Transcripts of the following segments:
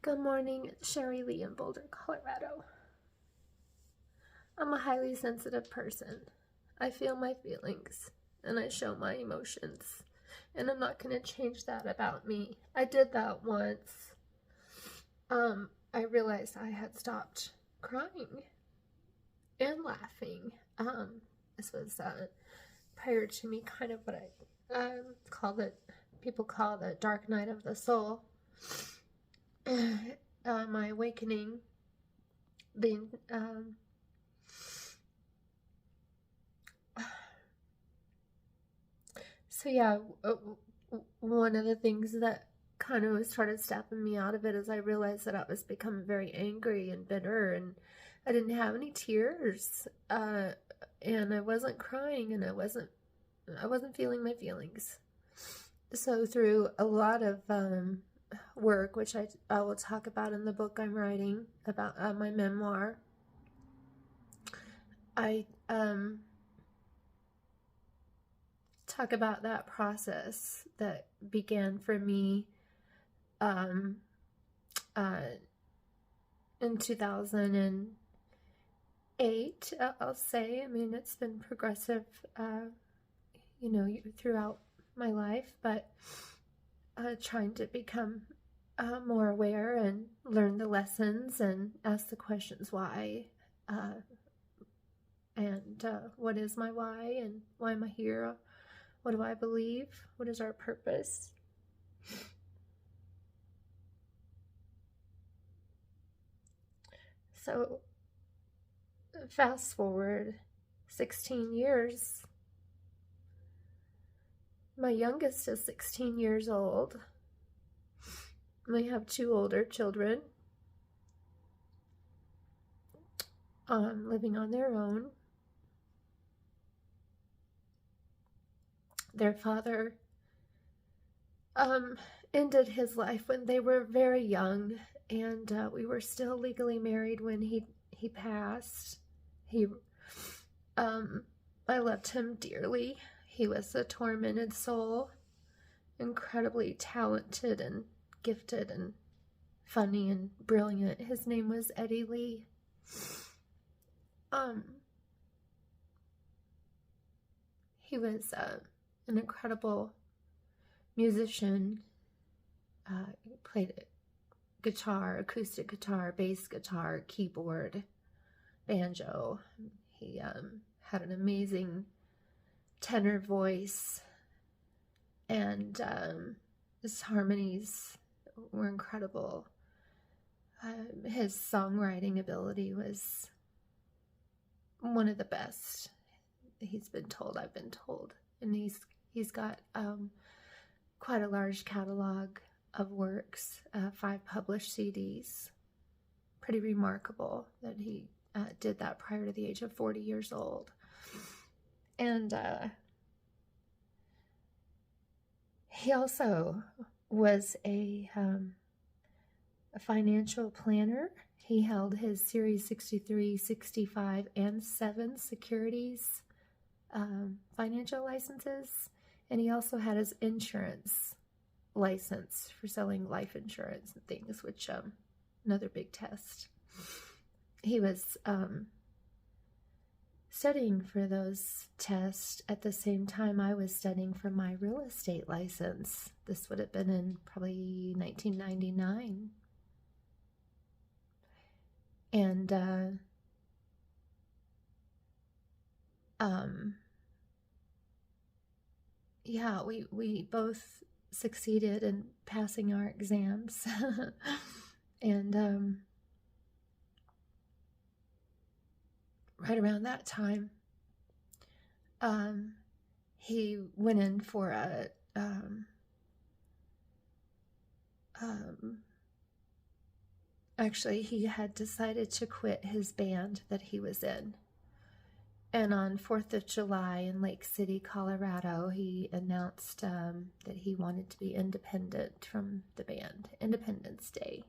Good morning, it's Sherry Lee in Boulder, Colorado. I'm a highly sensitive person. I feel my feelings and I show my emotions, and I'm not going to change that about me. I did that once. I realized I had stopped crying and laughing. This was prior to me kind of what I call it, people call the dark night of the soul. My awakening being so yeah, one of the things that kind of started snapping me out of it is I realized that I was becoming very angry and bitter, and I didn't have any tears, and I wasn't crying, and I wasn't feeling my feelings. So through a lot of work, which I will talk about in the book I'm writing about, my memoir, I talk about that process that began for me in 2008, I'll say. I mean, it's been progressive, throughout my life, but trying to become more aware and learn the lessons and ask the questions why, and what is my why, and why am I here? What do I believe? What is our purpose? So fast forward 16 years. My youngest is 16 years old. We have 2 older children, living on their own. Their father ended his life when they were very young, and we were still legally married when he passed. I loved him dearly. He was a tormented soul, incredibly talented and gifted and funny and brilliant. His name was Eddy Lee. He was an incredible musician. He played guitar, acoustic guitar, bass guitar, keyboard, banjo. He had an amazing tenor voice, and his harmonies were incredible. His songwriting ability was one of the best I've been told, and he's got quite a large catalog of works, 5 published CDs. Pretty remarkable that he did that prior to the age of 40 years old. And he also was a financial planner. He held his Series 63, 65, and 7 securities financial licenses, and he also had his insurance license for selling life insurance and things, which another big test. He was studying for those tests at the same time I was studying for my real estate license. This would have been in probably 1999. And yeah, we both succeeded in passing our exams. And right around that time, he went in for a actually, he had decided to quit his band that he was in. And on 4th of July in Lake City, Colorado, he announced that he wanted to be independent from the band, Independence Day.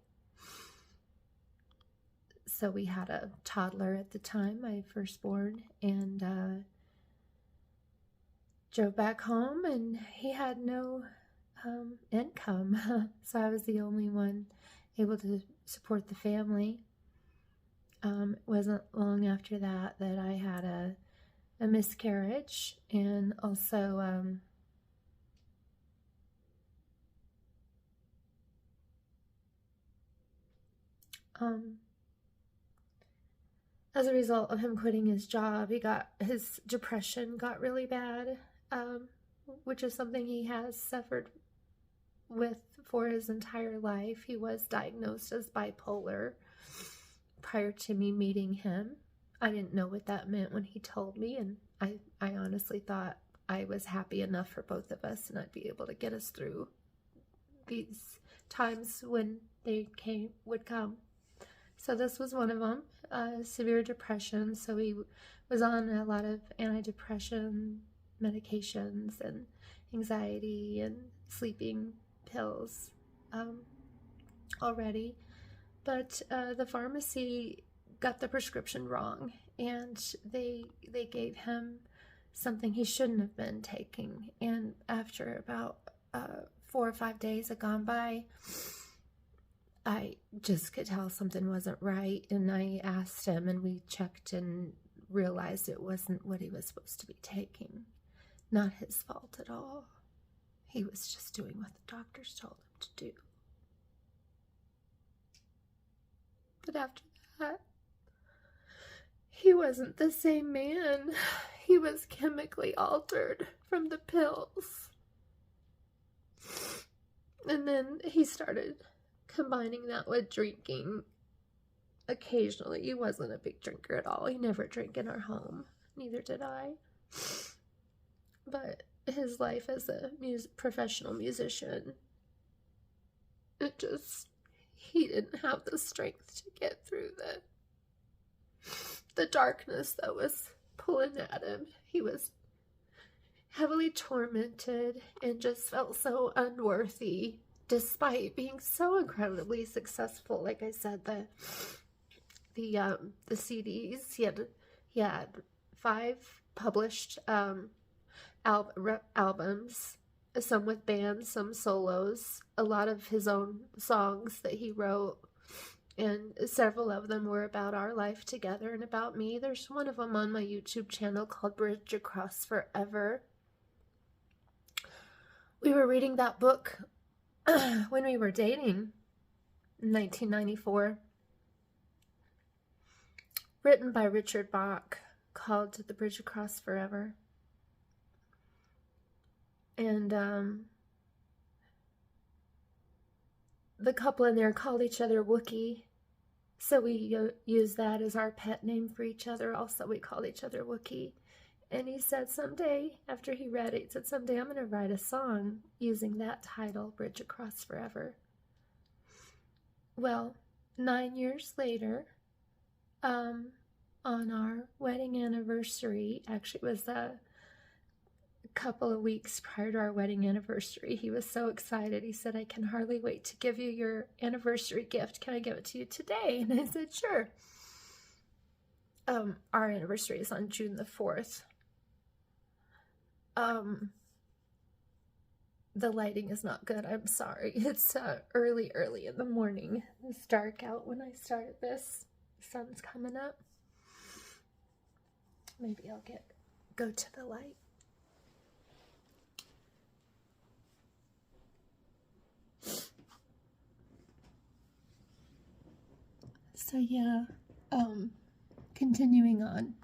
So we had a toddler at the time, my firstborn, and drove back home, and he had no income. So I was the only one able to support the family. It wasn't long after that that I had a miscarriage, and also as a result of him quitting his job, his depression got really bad, which is something he has suffered with for his entire life. He was diagnosed as bipolar prior to me meeting him. I didn't know what that meant when he told me, and I honestly thought I was happy enough for both of us and I'd be able to get us through these times when they would come. So this was one of them, severe depression. So he was on a lot of antidepressant medications and anxiety and sleeping pills already. But the pharmacy got the prescription wrong, and they gave him something he shouldn't have been taking. And after about 4 or 5 days had gone by, I just could tell something wasn't right, and I asked him, and we checked and realized it wasn't what he was supposed to be taking. Not his fault at all. He was just doing what the doctors told him to do. But after that, he wasn't the same man. He was chemically altered from the pills. And then he started combining that with drinking occasionally. He wasn't a big drinker at all. He never drank in our home. Neither did I. But his life as a professional musician, he didn't have the strength to get through the darkness that was pulling at him. He was heavily tormented and just felt so unworthy, despite being so incredibly successful. Like I said, the CDs, he had 5 published albums, some with bands, some solos, a lot of his own songs that he wrote, and several of them were about our life together and about me. There's one of them on my YouTube channel called Bridge Across Forever. We were reading that book when we were dating in 1994, written by Richard Bach, called The Bridge Across Forever. And the couple in there called each other Wookie, so we used that as our pet name for each other. Also, we called each other Wookie. And he said someday, after he read it, he said, someday I'm going to write a song using that title, Bridge Across Forever. Well, 9 years later, on our wedding anniversary, actually it was a couple of weeks prior to our wedding anniversary, he was so excited. He said, I can hardly wait to give you your anniversary gift. Can I give it to you today? And I said, sure. Our anniversary is on June the 4th. The lighting is not good. I'm sorry. It's early in the morning. It's dark out when I started this. The sun's coming up. Maybe I'll go to the light. So yeah, continuing on.